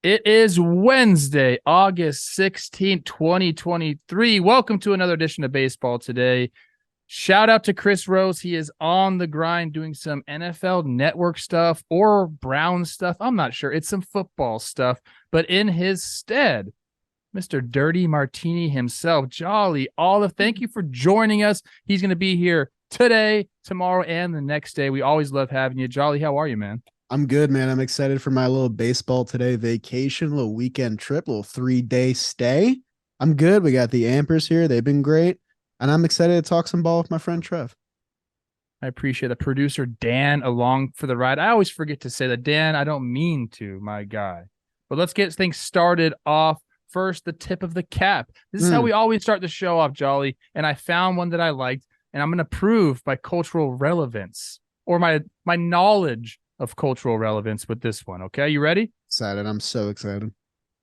It is Wednesday, August 16th, 2023. Welcome to another edition of Baseball Today. Shout out to Chris Rose. He is on the grind doing some NFL Network stuff or Brown stuff. I'm not sure. It's some football stuff. But in his stead, Mr. Dirty Martini himself, Jolly Olive, thank you for joining us. He's going to be here today, tomorrow, and the next day. We always love having you. Jolly, how are you, man? I'm good, man. I'm excited for my little baseball today vacation, little weekend trip, little 3-day stay. I'm good. We got the Ampers here. They've been great. And I'm excited to talk some ball with my friend Trev. I appreciate the producer, Dan, along for the ride. I always forget to say that. Dan, I don't mean to, my guy. But let's get things started off. First, the tip of the cap. This is how we always start the show off, Jolly. And I found one that I liked, and I'm going to prove my cultural relevance or my knowledge of cultural relevance with this one. Okay, you ready? Excited. I'm so excited.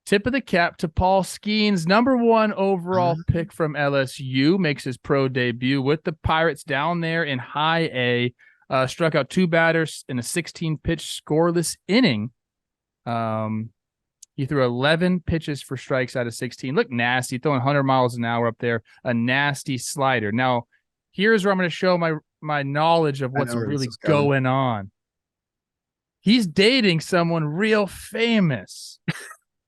Tip of the cap to Paul Skeens, number one overall pick from LSU, makes his pro debut with the Pirates down there in high A. Struck out two batters in a 16-pitch scoreless inning. He threw 11 pitches for strikes out of 16. Looked nasty, throwing 100 miles an hour up there. A nasty slider. Now, here's where I'm going to show my knowledge of what's really going on. He's dating someone real famous.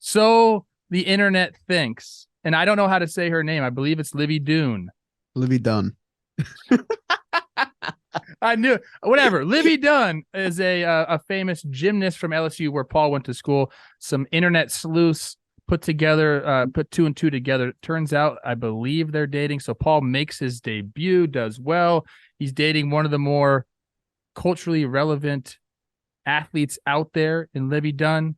So the internet thinks. And I don't know how to say her name. I believe it's Livy Dunne. Livy Dunne. I knew it. Whatever. Livy Dunne is a famous gymnast from LSU where Paul went to school. Some internet sleuths put two and two together. Turns out, I believe they're dating. So Paul makes his debut, does well. He's dating one of the more culturally relevant athletes out there in Livy Dunne.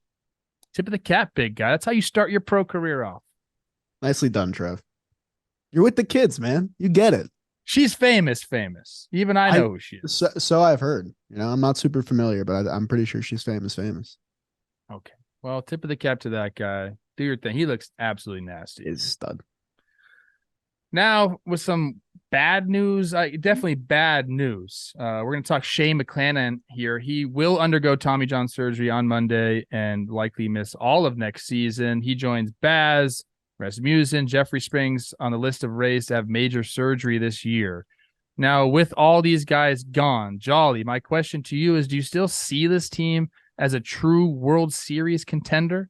Tip of the cap, big guy. That's how you start your pro career off. Nicely done, Trev. You're with the kids, man. You get it. She's famous. Even I know who she is. So I've heard. I'm not super familiar, but I'm pretty sure she's famous. Okay. Well, tip of the cap to that guy. Do your thing. He looks absolutely nasty. He's a stud. Now, with some bad news, definitely bad news. We're going to talk Shane McClanahan here. He will undergo Tommy John surgery on Monday and likely miss all of next season. He joins Baz, Rasmussen, Jeffrey Springs on the list of Rays to have major surgery this year. Now, with all these guys gone, Jolly, my question to you is, do you still see this team as a true World Series contender?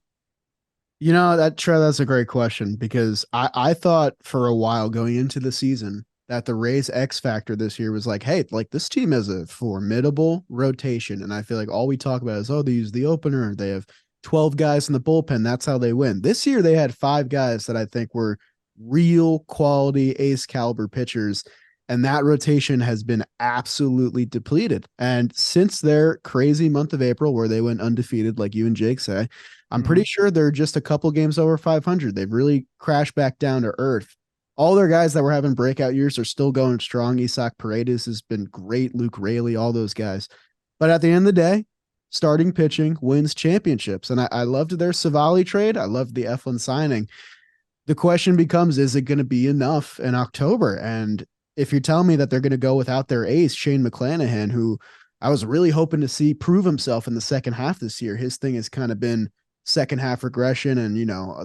That's a great question because I thought for a while going into the season that the Rays X factor this year was like, hey, like this team has a formidable rotation. And I feel like all we talk about is, they use the opener. They have 12 guys in the bullpen. That's how they win. This year, they had 5 guys that I think were real quality ace caliber pitchers. And that rotation has been absolutely depleted. And since their crazy month of April, where they went undefeated, like you and Jake say, I'm pretty sure they're just a couple games over 500. They've really crashed back down to earth. All their guys that were having breakout years are still going strong. Isaac Paredes has been great. Luke Raley, all those guys. But at the end of the day, starting pitching wins championships. And I loved their Savali trade. I loved the Eflin signing. The question becomes, is it going to be enough in October? And if you're telling me that they're going to go without their ace, Shane McClanahan, who I was really hoping to see prove himself in the second half this year, his thing has kind of been second half regression and,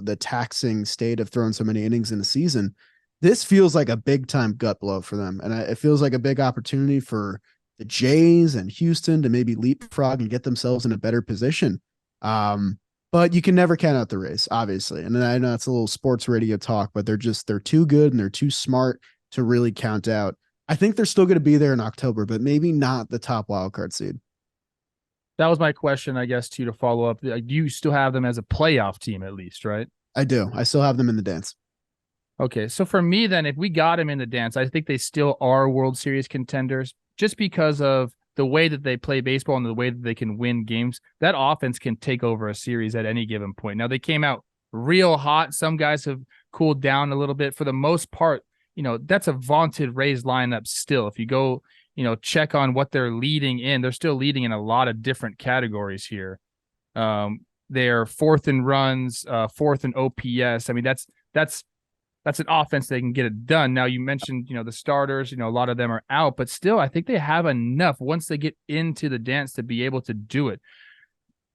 the taxing state of throwing so many innings in the season. This feels like a big time gut blow for them. And it feels like a big opportunity for the Jays and Houston to maybe leapfrog and get themselves in a better position. But you can never count out the Rays, obviously. And I know it's a little sports radio talk, but they're too good and they're too smart to really count out. I think they're still going to be there in October, but maybe not the top wildcard seed. That was my question, I guess, to follow up. You still have them as a playoff team, at least, right? I do. I still have them in the dance. Okay, so for me, then, if we got them in the dance, I think they still are World Series contenders just because of the way that they play baseball and the way that they can win games. That offense can take over a series at any given point. Now, they came out real hot. Some guys have cooled down a little bit. For the most part, that's a vaunted Rays lineup still. If you go, check on what they're leading in, they're still leading in a lot of different categories here. They're fourth in runs, fourth in OPS. I mean, that's an offense they can get it done. Now, you mentioned, the starters, a lot of them are out, but still, I think they have enough once they get into the dance to be able to do it.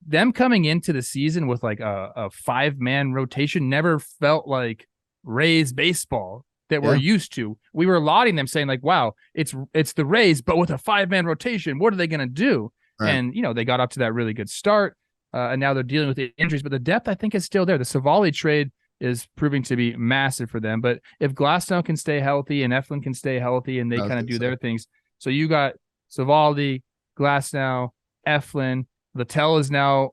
them coming into the season with like a 5-man rotation never felt like Rays baseball that we're Yeah. used to. We were lauding them, saying like, wow, it's the Rays, but with a 5-man rotation, what are they going to do? Right. And, they got up to that really good start. And now they're dealing with the injuries, but the depth, I think, is still there. The Savali trade is proving to be massive for them. But if Glasnow can stay healthy and Eflin can stay healthy and they kind of do their things. So you got Savali, Glasnow, Eflin, Littell is now,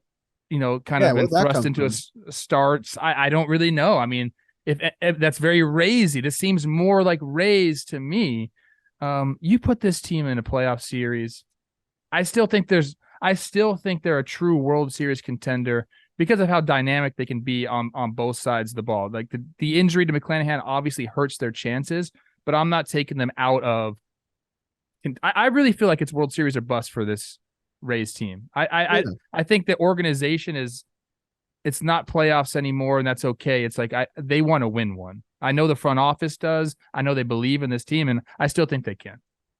kind of been thrust into a starts. I don't really know. I mean, if that's very Raysy, this seems more like Rays to me. You put this team in a playoff series. I still think they're a true World Series contender because of how dynamic they can be on both sides of the ball. Like the injury to McClanahan obviously hurts their chances, but I'm not taking them out of. I really feel like it's World Series or bust for this Rays team. I think the organization it's not playoffs anymore, and that's okay. It's like they want to win one. I know the front office does. I know they believe in this team, and I still think they can.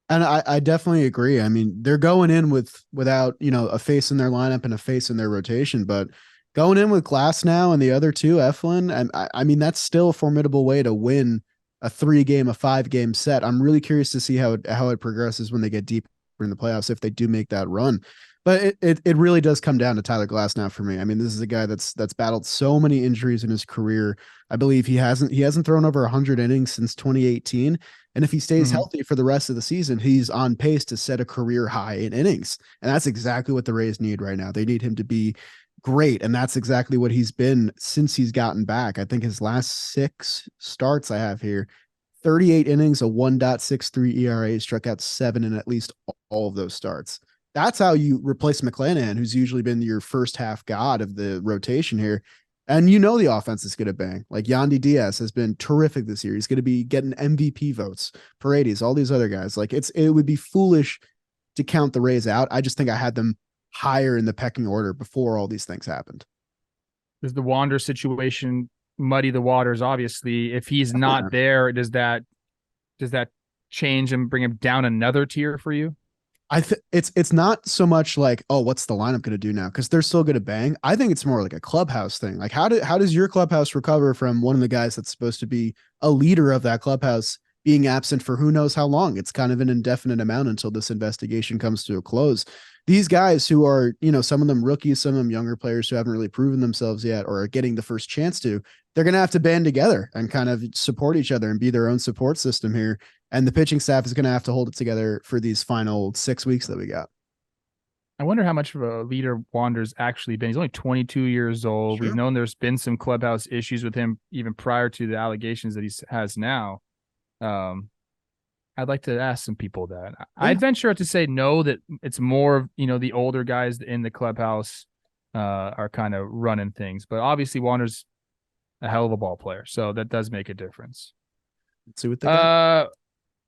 And I definitely agree. I mean, they're going in without, a face in their lineup and a face in their rotation, but going in with Glasnow and the other two, Eflin, and I mean, that's still a formidable way to win a 5-game set. I'm really curious to see how it progresses when they get deeper in the playoffs, if they do make that run. But it really does come down to Tyler Glasnow for me. I mean, this is a guy that's battled so many injuries in his career. I believe he hasn't thrown over 100 innings since 2018. And if he stays healthy for the rest of the season, he's on pace to set a career high in innings. And that's exactly what the Rays need right now. They need him to be great. And that's exactly what he's been since he's gotten back. I think his last 6 starts I have here, 38 innings, a 1.63 ERA, struck out 7 in at least all of those starts. That's how you replace McClanahan, who's usually been your first half god of the rotation here. And the offense is going to bang. Like Yandy Diaz has been terrific this year. He's going to be getting MVP votes, Paredes, all these other guys. Like it would be foolish to count the Rays out. I just think I had them higher in the pecking order before all these things happened. Does the Wander situation muddy the waters? Obviously, if he's not there, does that change and bring him down another tier for you? It's not so much like, oh, what's the lineup going to do now? Because they're still going to bang. I think it's more like a clubhouse thing. Like how does your clubhouse recover from one of the guys that's supposed to be a leader of that clubhouse being absent for who knows how long? It's kind of an indefinite amount until this investigation comes to a close. These guys who are, some of them rookies, some of them younger players who haven't really proven themselves yet or are getting the first chance to, they're going to have to band together and kind of support each other and be their own support system here. And the pitching staff is going to have to hold it together for these final 6 weeks that we got. I wonder how much of a leader Wander's actually been. He's only 22 years old. Sure. We've known there's been some clubhouse issues with him even prior to the allegations that he has now. I'd like to ask some people that. Yeah. I'd venture to say no, that it's more of, the older guys in the clubhouse are kind of running things. But obviously Wander's a hell of a ball player, so that does make a difference. Let's see what they got.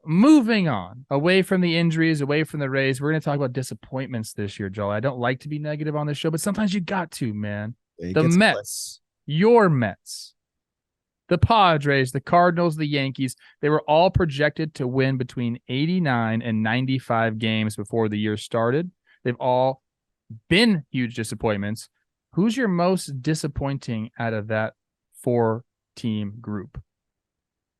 Moving on, away from the injuries, away from the Rays, we're going to talk about disappointments this year, Joel. I don't like to be negative on this show, but sometimes you got to, man. The Mets, your Mets, the Padres, the Cardinals, the Yankees, they were all projected to win between 89 and 95 games before the year started. They've all been huge disappointments. Who's your most disappointing out of that 4-team group?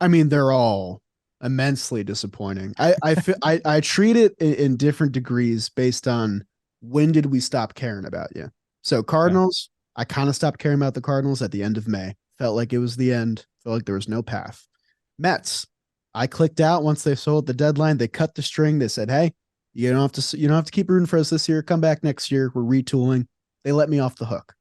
I mean, they're all immensely disappointing. I treat it in different degrees based on when did we stop caring about you. So Cardinals, yeah. I kind of stopped caring about the Cardinals at the end of May. Felt like it was the end. Felt like there was no path. Mets, I clicked out once they sold the deadline. They cut the string. They said, "Hey, you don't have to keep rooting for us this year. Come back next year. We're retooling." They let me off the hook.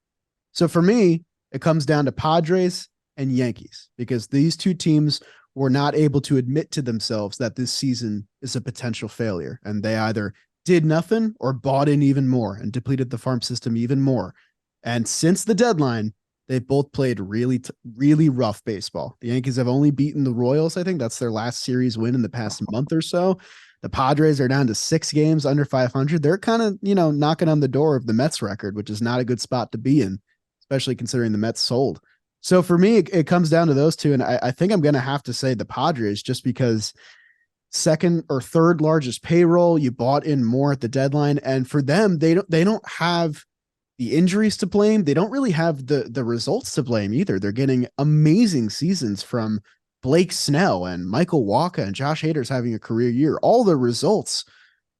So for me, it comes down to Padres and Yankees because these two teams were not able to admit to themselves that this season is a potential failure. And they either did nothing or bought in even more and depleted the farm system even more. And since the deadline, they've both played really rough baseball. The Yankees have only beaten the Royals. I think that's their last series win in the past month or so. The Padres are down to 6 games under 500. They're kind of, knocking on the door of the Mets record, which is not a good spot to be in, especially considering the Mets sold. So for me, it comes down to those two. And I think I'm going to have to say the Padres just because second or third largest payroll, you bought in more at the deadline. And for them, they don't have the injuries to blame. They don't really have the results to blame either. They're getting amazing seasons from Blake Snell and Michael Walker, and Josh Hader's having a career year. All the results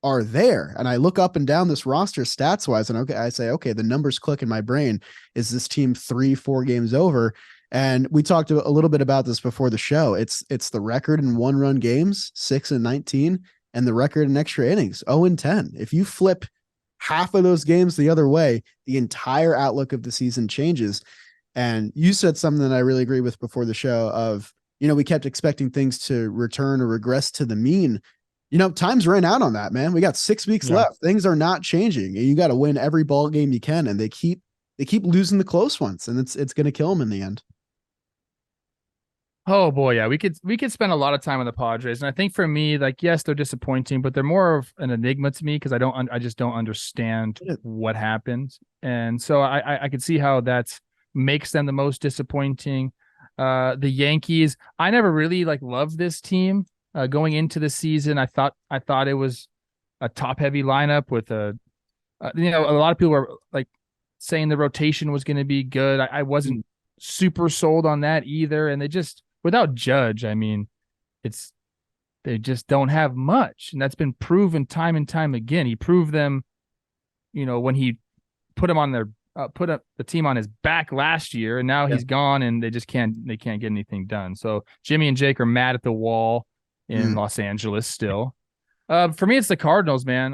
are there. And I look up and down this roster stats wise, and okay, I say, okay, the numbers click in my brain. Is this team 3-4 games over? And we talked a little bit about this before the show. It's the record in 1-run games, 6-19, and the record in extra innings, 0-10. If you flip half of those games the other way, the entire outlook of the season changes. And you said something that I really agree with before the show of, we kept expecting things to return or regress to the mean. Time's ran out on that, man. We got 6 weeks left. Things are not changing, and you got to win every ball game you can. And they keep losing the close ones, and it's going to kill them in the end. Oh boy, yeah, we could spend a lot of time on the Padres, and I think for me, like, yes, they're disappointing, but they're more of an enigma to me because I just don't understand what happened, and so I could see how that makes them the most disappointing. The Yankees, I never really loved this team. Going into the season, I thought it was a top heavy lineup with a lot of people were saying the rotation was going to be good. I wasn't super sold on that either, and they just, without Judge, I mean, they just don't have much, and that's been proven time and time again. He proved them, when he put them on their put up the team on his back last year, and now he's gone, and they can't get anything done. So Jimmy and Jake are mad at the wall in Los Angeles still. For me, it's the Cardinals, man.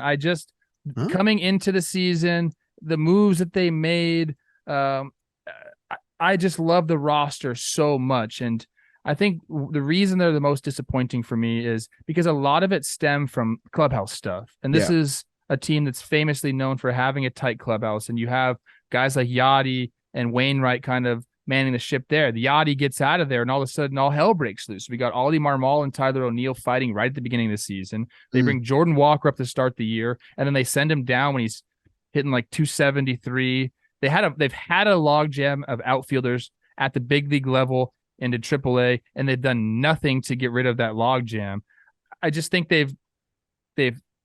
Coming into the season, the moves that they made, I just love the roster so much. And I think the reason they're the most disappointing for me is because a lot of it stemmed from clubhouse stuff. And this is a team that's famously known for having a tight clubhouse. And you have guys like Yachty and Wainwright kind of manning the ship there. The Yachty gets out of there, and all of a sudden, all hell breaks loose. We got Ollie Marmol and Tyler O'Neill fighting right at the beginning of the season. They bring Jordan Walker up to start the year, and then they send him down when he's hitting 273. They've had a logjam of outfielders at the big league level into AAA, and they've done nothing to get rid of that logjam. I just think they've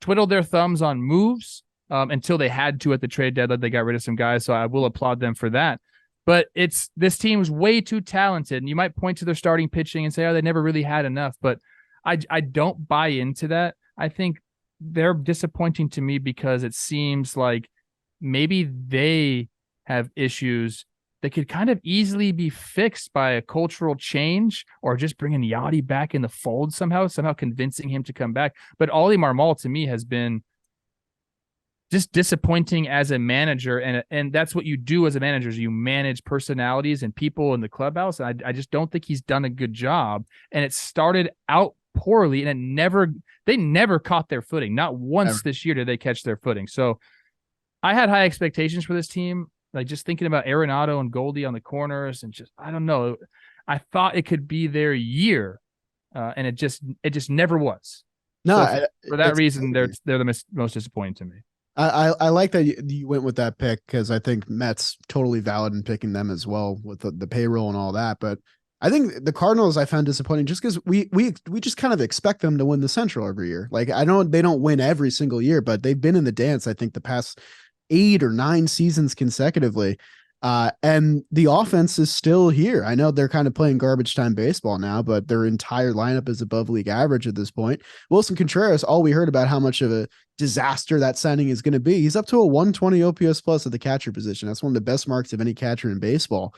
twiddled their thumbs on moves until they had to at the trade deadline. They got rid of some guys, so I will applaud them for that. But this team's way too talented, and you might point to their starting pitching and say, oh, they never really had enough. But I don't buy into that. I think they're disappointing to me because it seems like maybe they have issues that could kind of easily be fixed by a cultural change or just bringing Yachty back in the fold somehow convincing him to come back. But Ollie Marmol to me has been just disappointing as a manager, and that's what you do as a manager, is you manage personalities and people in the clubhouse. And I just don't think he's done a good job. And it started out poorly, and they never caught their footing. Not once this year did they catch their footing. So I had high expectations for this team. Just thinking about Arenado and Goldie on the corners, and just, I don't know. I thought it could be their year, and it just never was. No, so for that reason, they're the most disappointing to me. I like that you went with that pick, because I think Mets totally valid in picking them as well with the payroll and all that. But I think the Cardinals I found disappointing just because we just kind of expect them to win the Central every year. I know they don't win every single year, but they've been in the dance, I think, the past 8 or 9 seasons consecutively. And the offense is still here. I know they're kind of playing garbage time baseball now, but their entire lineup is above league average at this point. Wilson Contreras, all we heard about how much of a disaster that signing is going to be. He's up to a 120 OPS plus at the catcher position. That's one of the best marks of any catcher in baseball.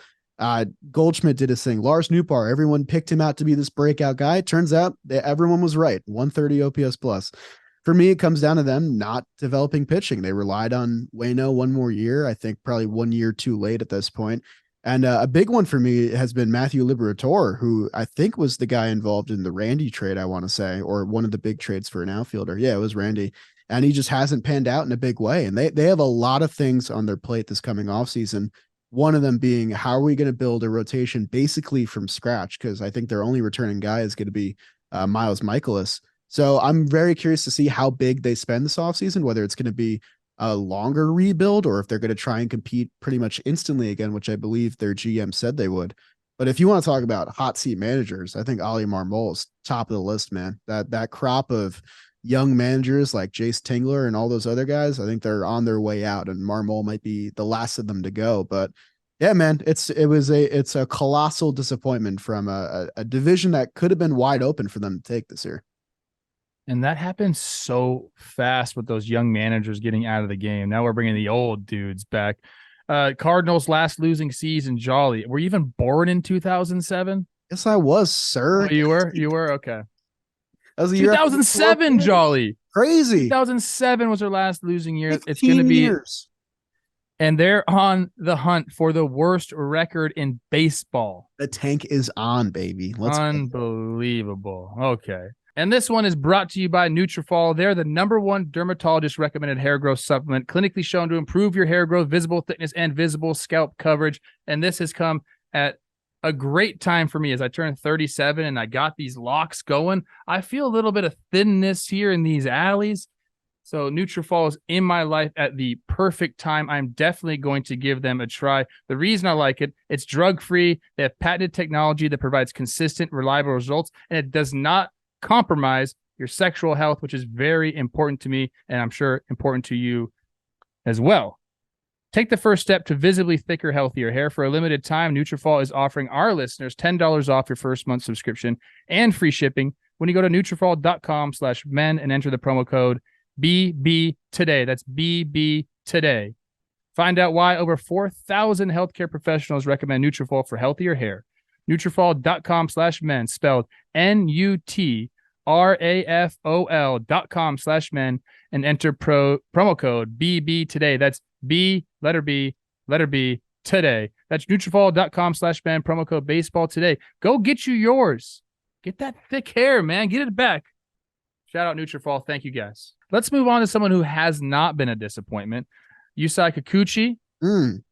Goldschmidt did his thing. Lars Nootbaar, everyone picked him out to be this breakout guy. Turns out that everyone was right. 130 OPS plus. For me, it comes down to them not developing pitching. They relied on Waino one more year. I think probably 1 year too late at this point. And a big one for me has been Matthew Liberatore, who I think was the guy involved in the Randy trade, I want to say, or one of the big trades for an outfielder. Yeah, it was Randy. And he just hasn't panned out in a big way. And they have a lot of things on their plate this coming offseason. One of them being, how are we going to build a rotation basically from scratch? Because I think their only returning guy is going to be Miles Michaelis. So I'm very curious to see how big they spend this offseason, whether it's going to be a longer rebuild or if they're going to try and compete pretty much instantly again, which I believe their GM said they would. But if you want to talk about hot seat managers, I think Ollie Marmol is top of the list, man. That crop of young managers like Jace Tingler and all those other guys, I think they're on their way out, and Marmol might be the last of them to go. But yeah, man, it's a colossal disappointment from a division that could have been wide open for them to take this year. And that happens so fast with those young managers getting out of the game. Now we're bringing the old dudes back. Cardinals' last losing season, Jolly. Were you even born in 2007? Yes, I was, sir. Oh, you were? You were? Okay. That was a year 2007, Jolly. Crazy. 2007 was their last losing year. It's 15 going to be years. And they're on the hunt for the worst record in baseball. The tank is on, baby. Let's Unbelievable. Okay. And this one is brought to you by Nutrafol. They're the #1 dermatologist recommended hair growth supplement, clinically shown to improve your hair growth, visible thickness, and visible scalp coverage. And this has come at a great time for me as I turned 37 and I got these locks going. I feel a little bit of thinness here in these alleys. So Nutrafol is in my life at the perfect time. I'm definitely going to give them a try. The reason I like it, it's drug-free. They have patented technology that provides consistent, reliable results, and it does not compromise your sexual health, which is very important to me, and I'm sure important to you as well. Take the first step to visibly thicker, healthier hair. For a limited time, Nutrafol is offering our listeners $10 off your first month subscription and free shipping when you go to Nutrafol.com/men and enter the promo code BB today. That's BB today. Find out why over 4,000 healthcare professionals recommend Nutrafol for healthier hair. Nutrafol.com/men, spelled Nutrafol.com/men, and enter promo code BB today. That's B, letter B, letter B today. That's Nutrafol.com/men, promo code baseball today. Go get you yours. Get that thick hair, man. Get it back. Shout out Nutrafol. Thank you, guys. Let's move on to someone who has not been a disappointment. Yusei Kikuchi.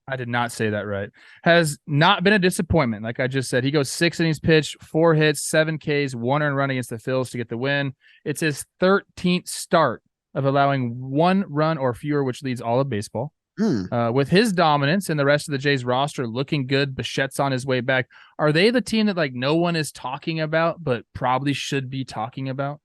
I did not say that right. Has not been a disappointment. Like I just said, he goes 6 innings pitched, 4 hits, 7 Ks, 1 earned run against the Phils to get the win. It's his 13th start of allowing 1 run or fewer, which leads all of baseball. With his dominance and the rest of the Jays roster looking good, Bichette's on his way back. Are they the team that like no one is talking about, but probably should be talking about?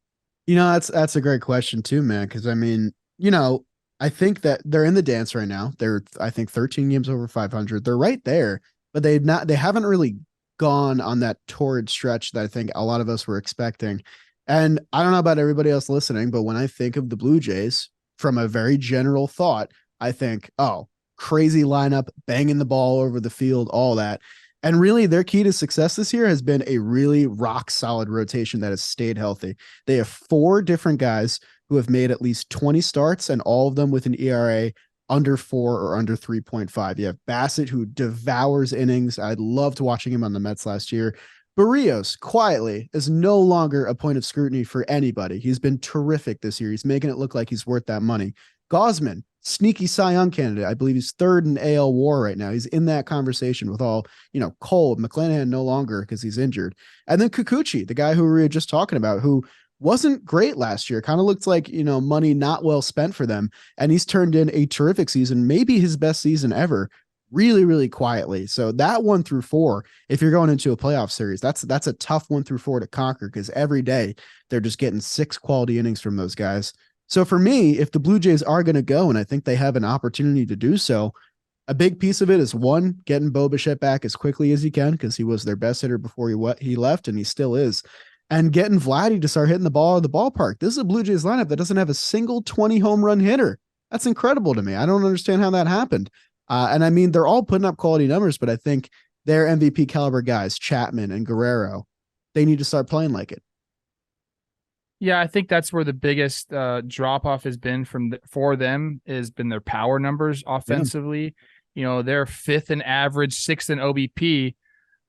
You know, that's a great question too, man. Because I mean, you know, I think that they're in the dance right now. They're, I think, 13 games over 500. They're right there, but they haven't really gone on that torrid stretch that I think a lot of us were expecting. And I don't know about everybody else listening, but when I think of the Blue Jays, from a very general thought, I think, oh, crazy lineup, banging the ball over the field, all that. And really, their key to success this year has been a really rock solid rotation that has stayed healthy. They have 4 different guys who have made at least 20 starts, and all of them with an ERA under 4 or under 3.5. You have Bassett, who devours innings. I loved watching him on the Mets last year. Barrios, quietly, is no longer a point of scrutiny for anybody. He's been terrific this year. He's making it look like he's worth that money. Gausman, sneaky Cy Young candidate. I believe he's 3rd in AL WAR right now. He's in that conversation with all, Cole, McClanahan no longer because he's injured. And then Kikuchi, the guy who we were just talking about, who wasn't great last year, kind of looked like, money not well spent for them. And he's turned in a terrific season, maybe his best season ever, really, really quietly. So that 1 through 4, if you're going into a playoff series, that's a tough 1 through 4 to conquer, because every day they're just getting 6 quality innings from those guys. So for me, if the Blue Jays are going to go, and I think they have an opportunity to do so, a big piece of it is, 1, getting Bo Bichette back as quickly as he can, because he was their best hitter before he left, and he still is. And getting Vladdy to start hitting the ball at the ballpark. This is a Blue Jays lineup that doesn't have a single 20 home run hitter. That's incredible to me. I don't understand how that happened. And I mean, they're all putting up quality numbers, but I think their MVP caliber guys, Chapman and Guerrero, they need to start playing like it. Yeah, I think that's where the biggest drop off has been for them has been their power numbers offensively. Yeah. They're 5th in average, 6th in OBP.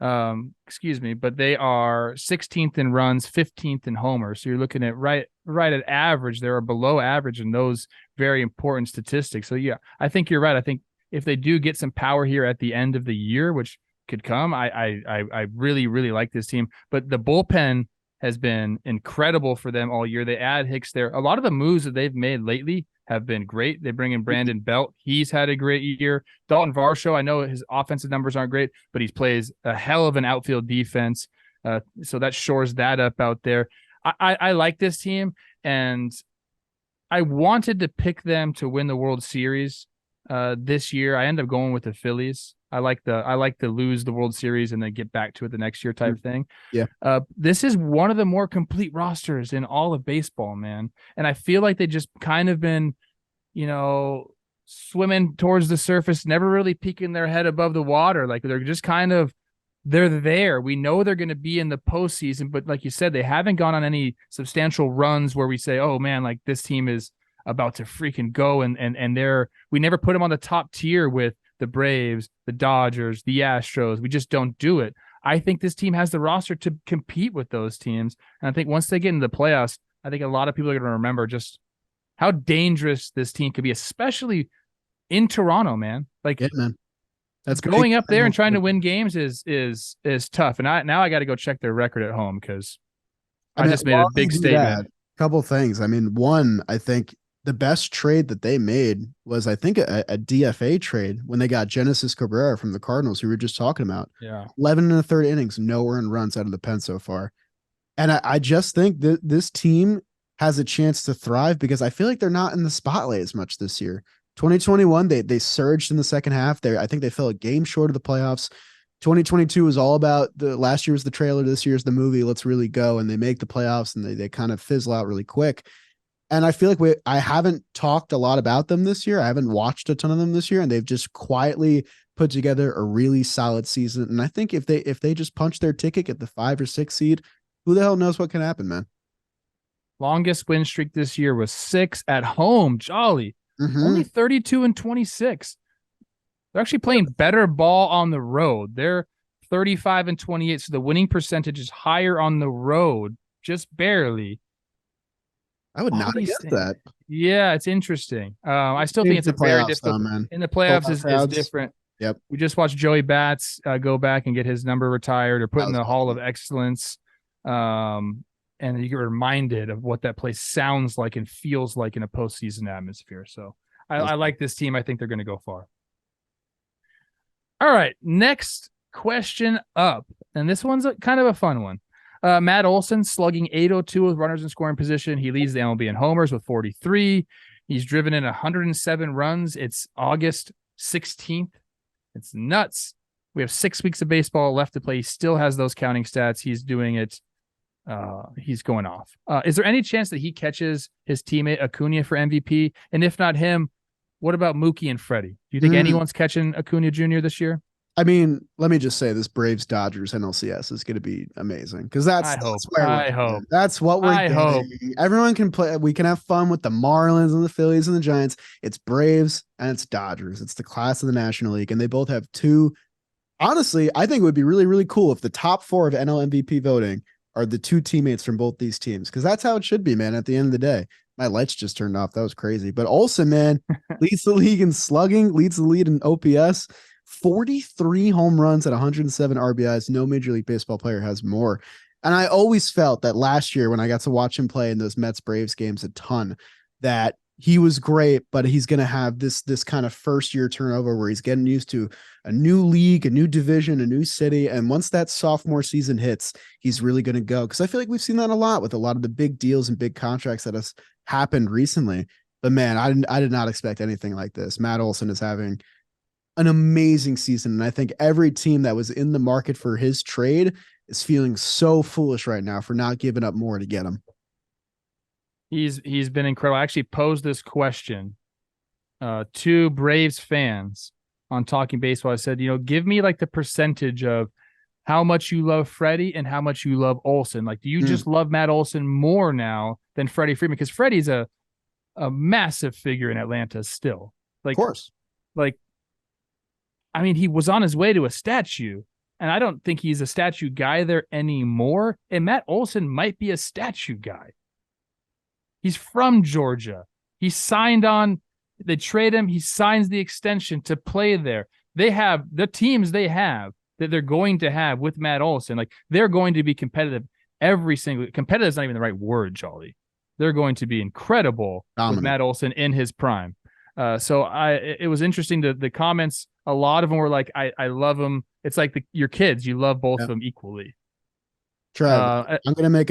But they are 16th in runs, 15th in homers. So you're looking at right at average. They're below average in those very important statistics. So yeah, I think you're right. I think if they do get some power here at the end of the year, which could come, I really, really like this team. But the bullpen has been incredible for them all year. They add Hicks there. A lot of the moves that they've made lately have been great. They bring in Brandon Belt. He's had a great year. Dalton Varsho, I know his offensive numbers aren't great, but he plays a hell of an outfield defense. So that shores that up out there. I like this team, and I wanted to pick them to win the World Series this year. I ended up going with the Phillies. I like to lose the World Series and then get back to it the next year type thing. Yeah. This is one of the more complete rosters in all of baseball, man. And I feel like they just kind of been, swimming towards the surface, never really peeking their head above the water. Like they're just kind of they're there. We know they're going to be in the postseason, but like you said, they haven't gone on any substantial runs where we say, "Oh man, like this team is about to freaking go." And we never put them on the top tier with the Braves, the Dodgers, the Astros. We just don't do it. I think this team has the roster to compete with those teams, and I think once they get into the playoffs, I think a lot of people are going to remember just how dangerous this team could be, especially in Toronto, man. Like, Yeah, man. That's going big. up there and trying to win games is tough. And now I got to go check their record at home because I just made a big statement. Couple things. I mean, one, I think the best trade that they made was, I think, a DFA trade when they got Genesis Cabrera from the Cardinals, who we were just talking about. Yeah. 11 and a third innings, no earned runs out of the pen so far. And I just think that this team has a chance to thrive because I feel like they're not in the spotlight as much this year. 2021, they surged in the second half. I think they fell a game short of the playoffs. 2022 was all about last year was the trailer, this year's the movie. Let's really go. And they make the playoffs and they kind of fizzle out really quick. And I feel like I haven't talked a lot about them this year. I haven't watched a ton of them this year, and they've just quietly put together a really solid season. And I think if they just punch their ticket at the 5 or 6 seed, who the hell knows what can happen, man? Longest win streak this year was 6 at home. Jolly. Only 32 and 26. They're actually playing better ball on the road. They're 35 and 28. So the winning percentage is higher on the road, just barely. I would not guess that. Yeah, it's interesting. I still think it's a very difficult. Man. In the playoffs is different. Yep. We just watched Joey Bats go back and get his number retired or put in the Hall of Excellence. And you get reminded of what that place sounds like and feels like in a postseason atmosphere. So I like this team. I think they're going to go far. All right, next question up. And this one's kind of a fun one. Matt Olson slugging .802 with runners in scoring position. He leads the MLB in homers with 43. He's driven in 107 runs. It's August 16th. It's nuts. We have 6 weeks of baseball left to play. He still has those counting stats. He's doing it. He's going off. Is there any chance that he catches his teammate Acuna for MVP? And if not him, what about Mookie and Freddie? Do you think anyone's catching Acuna Jr. this year? I mean, let me just say this Braves Dodgers NLCS is going to be amazing because that's what we're getting. Everyone can play. We can have fun with the Marlins and the Phillies and the Giants. It's Braves and it's Dodgers. It's the class of the National League, and they both have 2. Honestly, I think it would be really, really cool if the top 4 of NL MVP voting are the 2 teammates from both these teams, because that's how it should be, man. At the end of the day, my lights just turned off. That was crazy. But Olson, man, leads the league in slugging, leads the lead in OPS, 43 home runs at 107 RBIs. No Major League Baseball player has more. And I always felt that last year when I got to watch him play in those Mets Braves games a ton, that he was great, but he's going to have this kind of first year turnover where he's getting used to a new league, a new division, a new city. And once that sophomore season hits, he's really going to go. Cause I feel like we've seen that a lot with a lot of the big deals and big contracts that has happened recently. But man, I did not expect anything like this. Matt Olson is having an amazing season. And I think every team that was in the market for his trade is feeling so foolish right now for not giving up more to get him. He's been incredible. I actually posed this question to Braves fans on Talking Baseball. I said, give me like the percentage of how much you love Freddie and how much you love Olson. Like, do you just love Matt Olson more now than Freddie Freeman? Because Freddie's a massive figure in Atlanta still. Like, of course. Like, I mean, he was on his way to a statue, and I don't think he's a statue guy there anymore. And Matt Olson might be a statue guy. He's from Georgia. He signed on. They trade him. He signs the extension to play there. They have the teams they have that they're going to have with Matt Olson. Like, they're going to be competitive competitive is not even the right word, Jolly. They're going to be incredible with Matt Olson in his prime. So it was interesting the comments. A lot of them were like, I love him. It's like your kids. You love both of them equally. Trev, Uh, I'm gonna make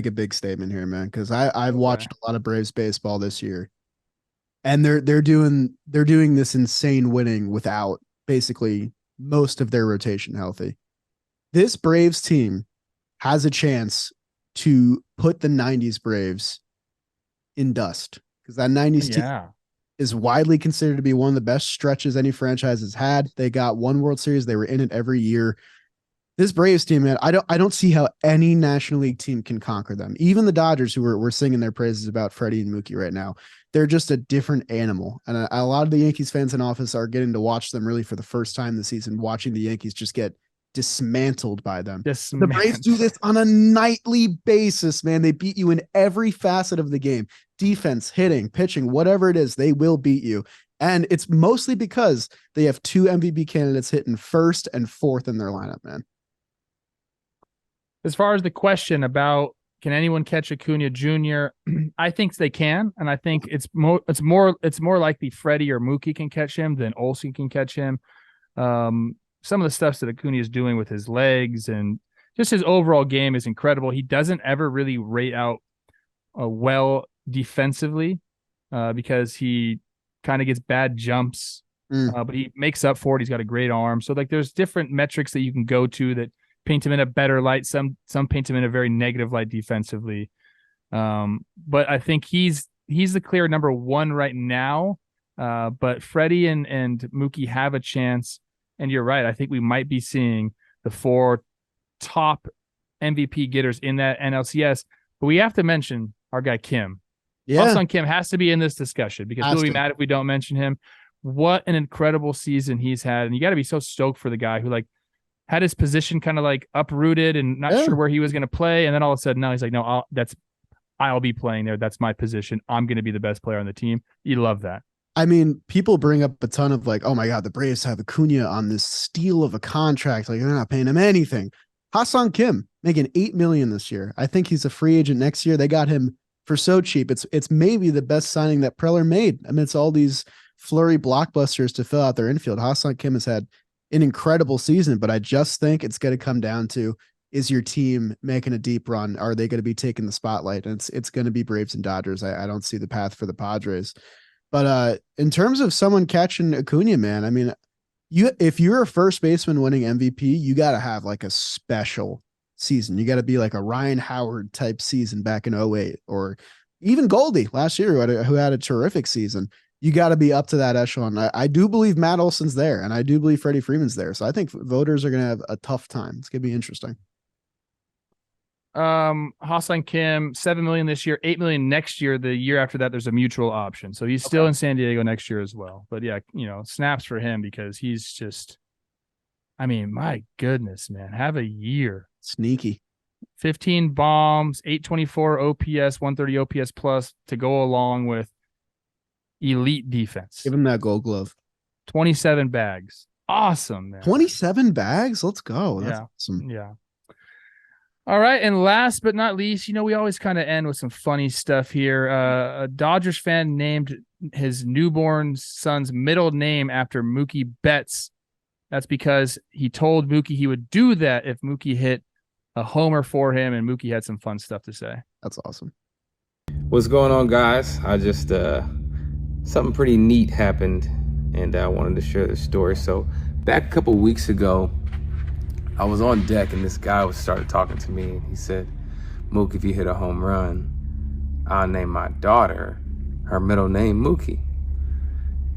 a big statement here, man, because I've okay. watched a lot of Braves baseball this year, and they're doing this insane winning without basically most of their rotation healthy. This Braves team has a chance to put the '90s Braves in dust because that '90s team Yeah. is widely considered to be one of the best stretches any franchise has had. They got one World Series. They were in it every year. This Braves team, man, I don't see how any National League team can conquer them. Even the Dodgers, who we're singing their praises about Freddie and Mookie right now, they're just a different animal. And a lot of the Yankees fans in office are getting to watch them really for the first time this season, watching the Yankees just get dismantled by them. The Braves do this on a nightly basis, man. They beat you in every facet of the game: defense, hitting, pitching, whatever it is, they will beat you. And it's mostly because they have two MVP candidates hitting first and fourth in their lineup, man. As far as the question about can anyone catch Acuna Jr., I think they can, and I think it's more likely Freddie or Mookie can catch him than Olson can catch him. Some of the stuff that Acuna is doing with his legs and just his overall game is incredible. He doesn't ever really rate out well defensively because he kind of gets bad jumps, but he makes up for it. He's got a great arm. So like there's different metrics that you can go to that paint him in a better light. Some paint him in a very negative light defensively. But I think he's the clear number one right now. But Freddie and Mookie have a chance. And you're right. I think we might be seeing the four top MVP getters in that NLCS. But we have to mention our guy Kim. Yeah. Ha-Seong Kim has to be in this discussion because we'll be mad if we don't mention him. What an incredible season he's had. And you got to be so stoked for the guy who like had his position kind of like uprooted and not sure where he was going to play. And then all of a sudden now he's like, no, I'll be playing there. That's my position. I'm going to be the best player on the team. You love that. I mean, people bring up a ton of like, oh my God, the Braves have Acuna on this steal of a contract. Like they're not paying him anything. Ha-Seong Kim making $8 million this year. I think he's a free agent next year. They got him for so cheap. It's maybe the best signing that Preller made amidst all these flurry blockbusters to fill out their infield. Ha-Seong Kim has had an incredible season, but I just think it's going to come down to, is your team making a deep run? Are they going to be taking the spotlight? And it's going to be Braves and Dodgers. I don't see the path for the Padres. But in terms of someone catching Acuna, man, I mean, if you're a first baseman winning MVP, you got to have like a special season. You got to be like a Ryan Howard type season back in '08, or even Goldie last year who had a terrific season. You got to be up to that echelon. I do believe Matt Olson's there, and I do believe Freddie Freeman's there. So I think voters are going to have a tough time. It's going to be interesting. Ha-Seong Kim, $7 million this year, $8 million next year. The year after that, there's a mutual option. So he's still in San Diego next year as well. But yeah, snaps for him because he's just, I mean, my goodness, man, have a year. Sneaky. 15 bombs, 824 OPS, 130 OPS plus to go along with elite defense. Give him that Gold Glove. 27 bags. Awesome, man. 27 bags? Let's go. That's awesome. Yeah. All right, and last but not least, we always kind of end with some funny stuff here. A Dodgers fan named his newborn son's middle name after Mookie Betts. That's because he told Mookie he would do that if Mookie hit a homer for him, and Mookie had some fun stuff to say. That's awesome. What's going on, guys? I just something pretty neat happened, and I wanted to share this story. So back a couple weeks ago, I was on deck, and this guy started talking to me, and he said, "Mook, if you hit a home run, I'll name my daughter her middle name Mookie."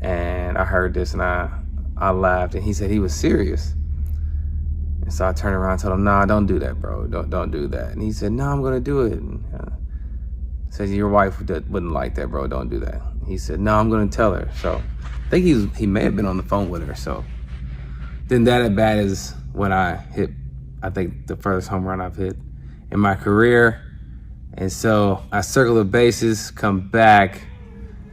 And I heard this, and I laughed, and he said he was serious. And so I turned around and told him, "Nah, don't do that, bro. Don't do that." And he said, "No, I'm gonna do it." And said, "Your wife wouldn't like that, bro. Don't do that." And he said, "No, I'm gonna tell her." So I think he may have been on the phone with her. So then that at bat is when I hit, I think, the furthest home run I've hit in my career. And so I circle the bases, come back,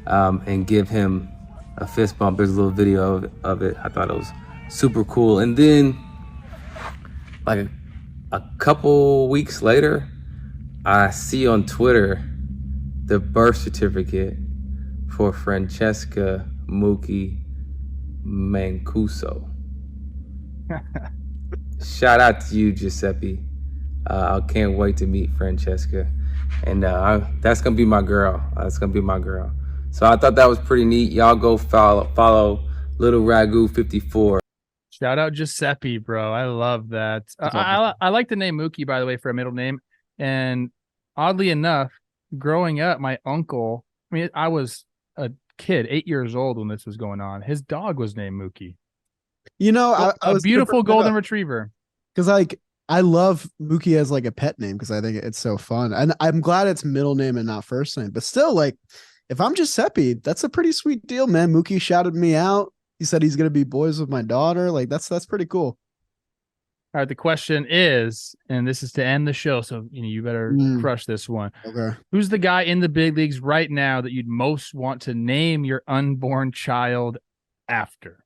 and give him a fist bump. There's a little video of it. I thought it was super cool. And then like a couple weeks later, I see on Twitter the birth certificate for Francesca Mookie Mancuso. Shout out to you, Giuseppe. I can't wait to meet Francesca, and that's gonna be my girl. That's gonna be my girl. So I thought that was pretty neat. Y'all go follow Little Ragu 54. Shout out Giuseppe, bro. I love that. That's awesome. I like the name Mookie, by the way, for a middle name. And oddly enough, growing up, my uncle, I mean, I was a kid, 8 years old when this was going on. His dog was named Mookie. You know, I A was beautiful golden retriever. because like I love Mookie as like a pet name because I think it's so fun, and I'm glad it's middle name and not first name. But still, like if I'm Giuseppe, that's a pretty sweet deal, man. Mookie shouted me out. He said he's gonna be boys with my daughter. Like that's pretty cool. All right, the question is, and this is to end the show, so you better crush this one. Okay. Who's the guy in the big leagues right now that you'd most want to name your unborn child after?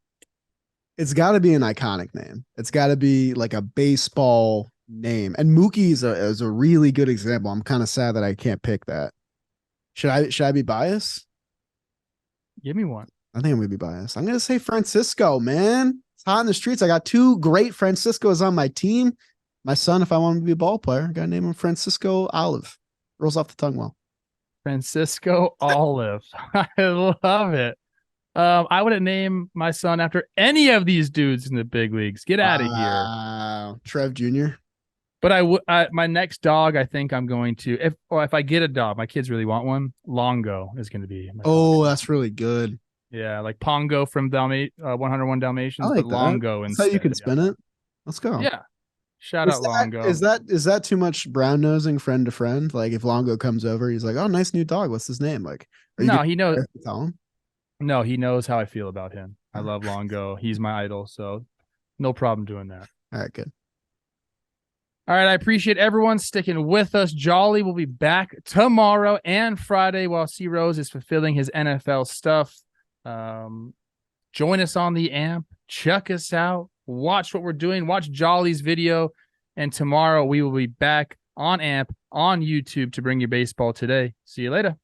It's got to be an iconic name. It's got to be like a baseball name. And Mookie is a really good example. I'm kind of sad that I can't pick that. Should I be biased? Give me one. I think I'm gonna be biased. I'm gonna say Francisco, man. It's hot in the streets. I got two great Franciscos on my team. My son, if I want him to be a ball player, I gotta name him Francisco Olive. Rolls off the tongue well. Francisco Olive. I love it. I wouldn't name my son after any of these dudes in the big leagues. Get out of here. Trev Jr. But I would. My next dog, I think I'm going to. If I get a dog, my kids really want one. Longo is going to be. Oh, that's really good. Yeah, like Pongo from 101 Dalmatians, I like but that. Longo That's instead. how you can spin it. Let's go. Yeah. Shout out Longo. Is that too much brown nosing friend to friend? Like if Longo comes over, he's like, "Oh, nice new dog. What's his name?" Like, no, he knows. Tell him. No, he knows how I feel about him. I love Longo. He's my idol, so no problem doing that. All right, good. All right, I appreciate everyone sticking with us. Jolly will be back tomorrow and Friday while C Rose is fulfilling his NFL stuff. Join us on the AMP. Check us out. Watch what we're doing. Watch Jolly's video. And tomorrow we will be back on AMP on YouTube to bring you baseball today. See you later.